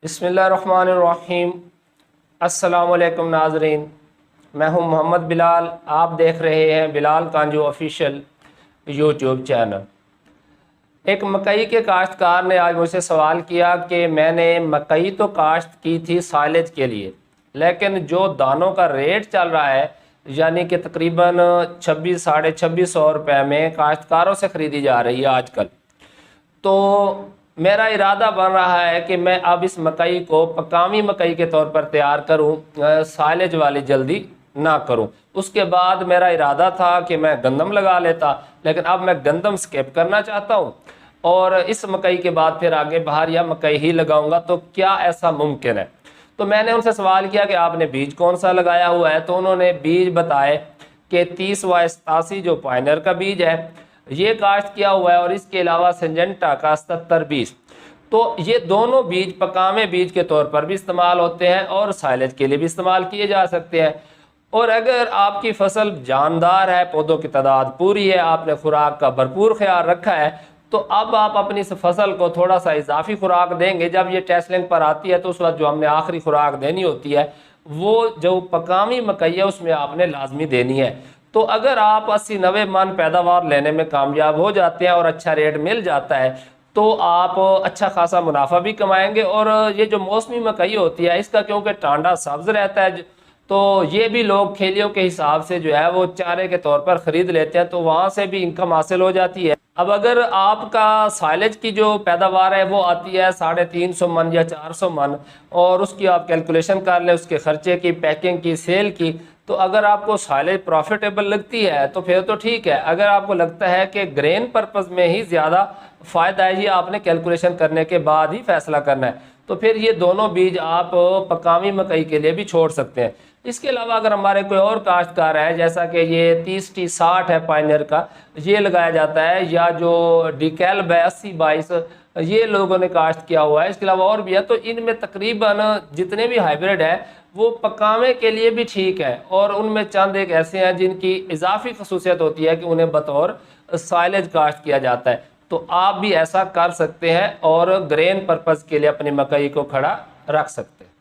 बिस्मिल्लाहिर्रहमानिर्रहीम। अस्सलामुअलैकुम नाज़रीन, मैं हूं मोहम्मद बिलाल। आप देख रहे हैं बिलाल कांजू ऑफिशियल यूट्यूब चैनल। एक मकई के काश्तकार ने आज मुझसे सवाल किया कि मैंने मकई तो काश्त की थी साइलेज के लिए, लेकिन जो दानों का रेट चल रहा है यानी कि तकरीबन 26 साढ़े 2600 रुपये में काश्तकारों से ख़रीदी जा रही है आजकल, तो मेरा इरादा बन रहा है कि मैं अब इस मकई को पकामी मकई के तौर पर तैयार करूं, साइलेज वाली जल्दी ना करूं। उसके बाद मेरा इरादा था कि मैं गंदम लगा लेता, लेकिन अब मैं गंदम स्किप करना चाहता हूं और इस मकई के बाद फिर आगे बहार या मकई ही लगाऊंगा। तो क्या ऐसा मुमकिन है? तो मैंने उनसे सवाल किया कि आपने बीज कौन सा लगाया हुआ है, तो उन्होंने बीज बताए कि 30/87 जो पायनर का बीज है ये काश्त किया हुआ है, और इसके अलावा सिंजेंटा का 7720। तो ये दोनों बीज पकामे बीज के तौर पर भी इस्तेमाल होते हैं और साइलेज के लिए भी इस्तेमाल किए जा सकते हैं। और अगर आपकी फसल जानदार है, पौधों की तादाद पूरी है, आपने खुराक का भरपूर ख्याल रखा है, तो अब आप अपनी इस फसल को थोड़ा सा इजाफी खुराक देंगे। जब ये टेस्लिंग पर आती है तो उस वक्त जो हमने आखिरी खुराक देनी होती है वो जो पकामी मकई है उसमें आपने लाजमी देनी है। तो अगर आप 80-90 मन पैदावार लेने में कामयाब हो जाते हैं और अच्छा रेट मिल जाता है तो आप अच्छा खासा मुनाफा भी कमाएंगे। और ये जो मौसमी मकई होती है इसका क्योंकि टांडा सब्ज रहता है, तो ये भी लोग खेलियों के हिसाब से जो है वो चारे के तौर पर ख़रीद लेते हैं, तो वहाँ से भी इनकम हासिल हो जाती है। अब अगर आपका साइलेज की जो पैदावार है वो आती है 350 मन या 400 मन, और उसकी आप कैलकुलेशन कर लें उसके ख़र्चे की, पैकिंग की, सेल की, तो अगर आपको साइलेज प्रॉफिटेबल लगती है तो फिर तो ठीक है। अगर आपको लगता है कि ग्रेन पर्पज़ में ही ज़्यादा फ़ायदा है, ये आपने कैलकुलेशन करने के बाद ही फैसला करना है, तो फिर ये दोनों बीज आप पकामी मकई के लिए भी छोड़ सकते हैं। इसके अलावा अगर हमारे कोई और काश्तकार है, जैसा कि ये 30T60 है पाइनियर का, ये लगाया जाता है, या जो डिकैल्ब है 8022 ये लोगों ने काश्त किया हुआ है, इसके अलावा और भी है, तो इनमें तकरीबन जितने भी हाइब्रिड है वो पकावे के लिए भी ठीक है, और उनमें चंद एक ऐसे हैं जिनकी इजाफी खसूसियत होती है कि उन्हें बतौर साइलेज काश्त किया जाता है। तो आप भी ऐसा कर सकते हैं और ग्रेन पर्पज़ के लिए अपनी मकई को खड़ा रख सकते हैं।